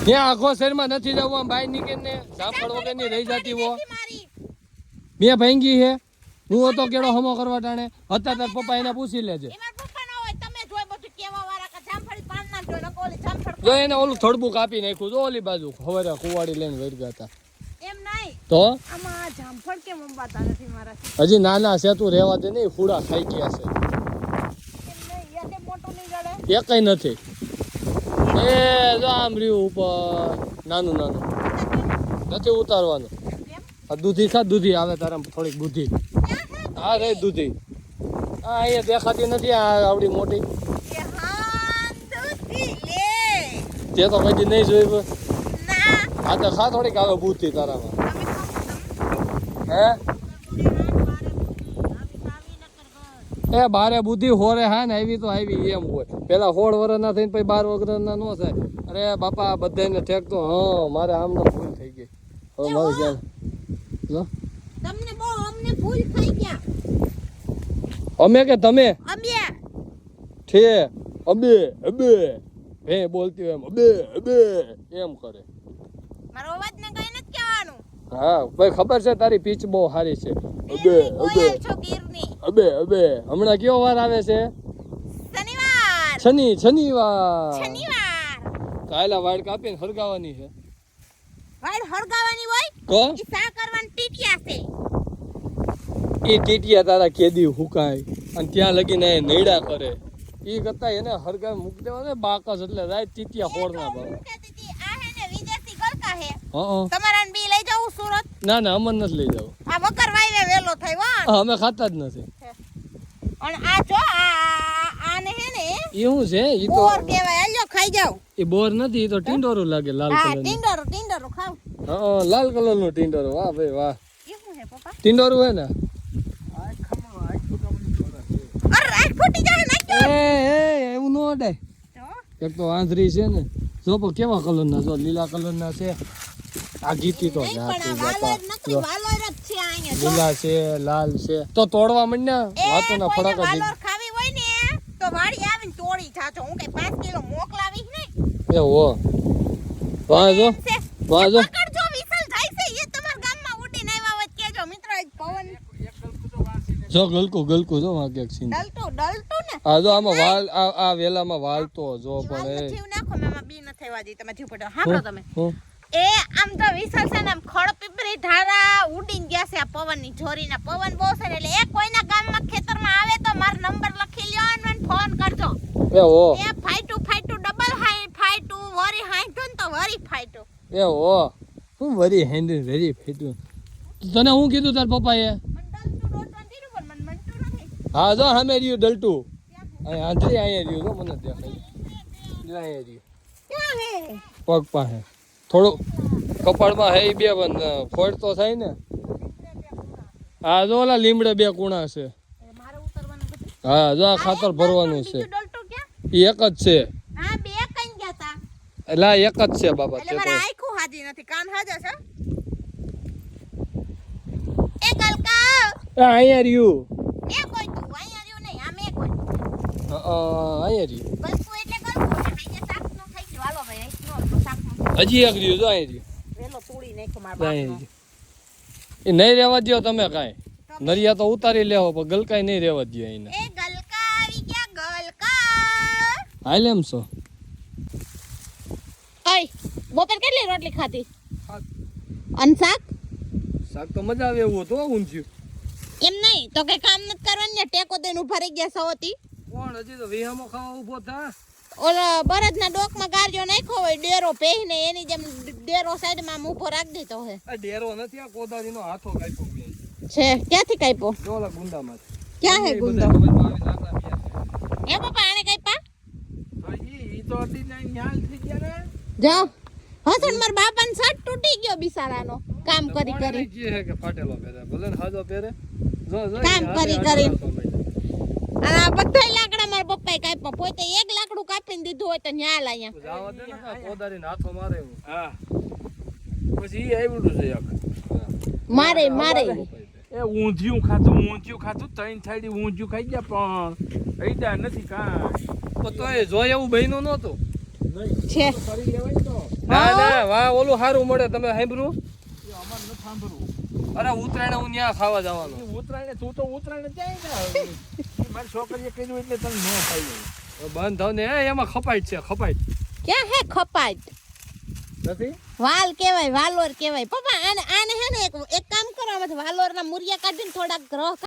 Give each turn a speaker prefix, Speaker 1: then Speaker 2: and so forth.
Speaker 1: ત્યાં આખો શહેરમાં નથી જવું આમ બહાર નીકળીને જામફળ વગરની રહી જતી હો બે ભાંગી હે હું હતો કેડો હમો કરવા ટાણે હતા તાર પપ્પા એને પૂછી લેજે જો એને ઓલું થોડું કાપી નાખ્યું જો ઓલી બાજુ ખબર કુવાડી લઈને વળી ગયા હતા તો હજી નાના છે તું રહેવા દે નહીં ફૂડા ખાઈ ગયા છે એકઈ નથી એ જો આમ રહ્યું ઉપર નાનું નાનું નથી ઉતારવાનું દૂધી ખા દૂધી આવે તારા થોડીક બુદ્ધિ હા રે દૂધી હા અહીંયા દેખાતી નથી આ આવડી મોટી તે તો કદી નહીં જોઈ હા તો ખા થોડીક આવે બુદ્ધિ તારામાં હે એ બારે બુદ્ધિ હોરે હા ને આવી તો આવી એમ હોય પેલા 16 વર્ષના થઈને પછી 12 વર્ષના નો થાય અરે બાપા બધાને ઠેકતો હા મારે આમનો ભૂલ થઈ ગઈ હવે મારે ક્યાં જો
Speaker 2: તમને બહુ અમને ભૂલ થઈ ગયા
Speaker 1: અમે કે તમે
Speaker 2: અમે
Speaker 1: છે અબે અબે હે બોલતી હોય એમ અબે અબે એમ કરે
Speaker 2: મારો અવાજ ને કઈ નથી કહેવાનું
Speaker 1: હા ભાઈ ખબર છે તારી પીચ બહુ સારી છે અબે અબે અબે અબે હમણાં કયો વાર આવે છે શનિવાર કાયલા વાડ કાપીને હરગાવાની છે
Speaker 2: વાડ હરગાવાની હોય
Speaker 1: કો
Speaker 2: ઈ સા કરવાની ટીટિયા છે
Speaker 1: ઈ ટીટિયા તારા કેદી હુકાય અને ત્યાં લગીને એ નૈડા કરે ઈ કરતા એને હરગાવી મૂકી દેવા બાકસ એટલે રાત ટીટિયા ફોડના ભાવ
Speaker 2: આ હે ને વિદેશી ગલકા હે
Speaker 1: હા
Speaker 2: તમારાને બી લઈ જાવ સુરત
Speaker 1: ના ના અમન નથી લઈ જાવ
Speaker 2: આ વગર વાયવે વેલો થયો
Speaker 1: અમે ખાતા જ નથી
Speaker 2: અને આ જો આને હે ને
Speaker 1: ઈ શું છે ઈ તો
Speaker 2: બોર કહેવાય આલ્યો ખાઈ જાવ
Speaker 1: ઈ બોર નથી ઈ તો ટીંડોરું લાગે લાલ
Speaker 2: હા
Speaker 1: કલર
Speaker 2: ટીંડોરો ખાવ
Speaker 1: હા લાલ કલર નું ટીંડોરું વાહ ભાઈ વાહ
Speaker 2: એ શું હે પપ્પા
Speaker 1: ટીંડોરું હે ને
Speaker 2: અરે આ ફૂટી જાય નાખ્યો
Speaker 1: એ એવું નો અડાય એક તો આંધરી છે ને જો પણ કેવા કલર ના જો લીલા કલર ના છે આ ગીતી તો લીલા છે લાલ છે તો તોડવા માંડ ને વાતો ના ફડાકા
Speaker 2: વાલોર ખાવી હોય ને તો વાડી આવીને તોડી જાજો હું કઈ 5 કિલો મોકલાવીશ ને
Speaker 1: એ હો વાજો
Speaker 2: પકડજો વિસલ જાય છે એ તમારા ગામમાં ઉડીને આવ્યા હોય કેજો મિત્રો એક પવન
Speaker 1: જો ગલકો જો આ કેક સીન
Speaker 2: ડલતો ને
Speaker 1: આ જો આમાં વાલ આ વેલામાં વાલ તો જો પણ એ
Speaker 2: જીવ નાખો મેમાં બી ન થઈવા દી તમે જીવ પડો હાંભળો તમે એ આમ તો વિસલ છે ને આમ ખડ પીપરી ધારા ઉડીને ગયા છે આ પવનની જોરીના પવન બહુ છે એટલે એક કોઈના ગામમાં ખેતરમાં આવે તો મારો નંબર લખી લ્યો અને મને ફોન કરજો
Speaker 1: એ હો
Speaker 2: એ ફાઈટુ ડબલ હાઈ ફાઈટુ વરી હાઈટુ ને તો વરી ફાઈટુ
Speaker 1: એ હો હું વરી હેન્ડલ વેરી ફેટું તને હું કીધું તાર પપ્પાએ હા જો સામે રહ્યું ડલટુ અહીંયા આંધરી અહીંયા રહ્યું જો મને દેખાય અહીંયા રહ્યું
Speaker 2: ક્યાં હે
Speaker 1: પગ પાસે થોડું કપાળમાં હે બે ફોડ તો થાય ને હા જો ઓલા લીમડે બે કુણા છે હા જો આ ખાતર ભરવાનું છે એ એક જ છે
Speaker 2: હા બે કઈ ગયા તા
Speaker 1: એટલે એક જ છે બાબા
Speaker 2: એટલે મારા આંખો હાજી નથી કાન હાજા છે એ ગલકા
Speaker 1: અહીંયા રહ્યું
Speaker 2: એ કોઈ તું અહીંયા રહ્યું નહીં આમે કોઈ
Speaker 1: અહીંયા રહ્યું
Speaker 2: ગલકુ એટલે ગલકુ અહીંયા શાક નો ખાઈ ગયો હાલો ભાઈ અહીં નો શાક નો
Speaker 1: હજી એક રહ્યું જો અહીંયા રહ્યું
Speaker 2: વેલો તોડી નાખ્યો મારા બાપનો
Speaker 1: એ નહીં રહેવા દો તમે કાંઈ નરિયા તો ઉતારી લેવો પણ ગલકાઈ નહીં રહેવા દો એને
Speaker 2: એ ગલકા આવી ગયા ગલકા
Speaker 1: હાલ એમ છો
Speaker 2: ઓય બપોર કેટલી રોટલી ખાધી અન શાક
Speaker 1: તો મજા આવે એવું હતું ઊંધ્યું
Speaker 2: એમ નહીં તો કઈ કામ નથી કરવાનું ને ટેકો દઈને ઉભા રહી ગયા સવતી
Speaker 1: કોણ હજી તો વિહામો ખાવા ઉભો થા
Speaker 2: ઓલા બળદના ડોકમાં ગાર્યો નાખ્યો હોય ડેરો પહેરીને એની જેમ ડેરો સાઈડમાં ઊભો રાખી દીધો હે
Speaker 1: આ ડેરો નથી આ કોદારીનો હાથો કાપ્યો
Speaker 2: છે ક્યાંથી કાપ્યો
Speaker 1: ડોલા ગુંડામાં
Speaker 2: ક્યાં હે ગુંદો એ પપ્પા આને કાપ્યા
Speaker 1: ઈ તો અડી ન્યાલ થઈ ગયા ને
Speaker 2: જાઓ હસન માર બાપાનો શર્ટ તૂટી ગયો બિચારાનો કામ કરી કરી
Speaker 1: જે કે ફાટેલો પહેરે ભલે ને હાજો પહેરે જો
Speaker 2: કામ કરી કરી અને આ બધા લાકડા મારા પપ્પાએ કાપ્યા પોતે એક લાકડું કાપીને દીધું હોય તો ન્યા લાયા
Speaker 1: જાવા દે ને કોદારીનો હાથો મારે હા
Speaker 3: પછી ઈ આવ્યું છે એક
Speaker 2: મારે
Speaker 3: એ ઊંધિયું ખાતું ત્રણ થાળી ઊંધિયું ખાઈ ગયા પણ ઈડા નથી કાંઈ
Speaker 1: તો એ જોય એવું બન્યું નહોતું
Speaker 2: છે
Speaker 1: ના ઓલું સારું મળે તમે સાંભળ્યું
Speaker 3: એ અમારે ન સાંભળવું
Speaker 1: અરે ઉતરાયણ હું ત્યાં ખાવા જવાનું
Speaker 3: એ ઉતરાયણે તું તો ઉતરાયણે જાય ને એ મારી છોકરીએ કર્યું એટલે તને ન થાય
Speaker 1: બંધ થાવ ને એમાં ખપાઈટ છે ખપાઈટ
Speaker 2: ક્યાં હે ખપાટ
Speaker 1: નથી
Speaker 2: વાલ કેવાય વાલોર કેવાય પપ્પા આને હે ને એક કામ કરો આમાંથી વાલોરના મુરિયા કાઢીને થોડાક ગ્રહ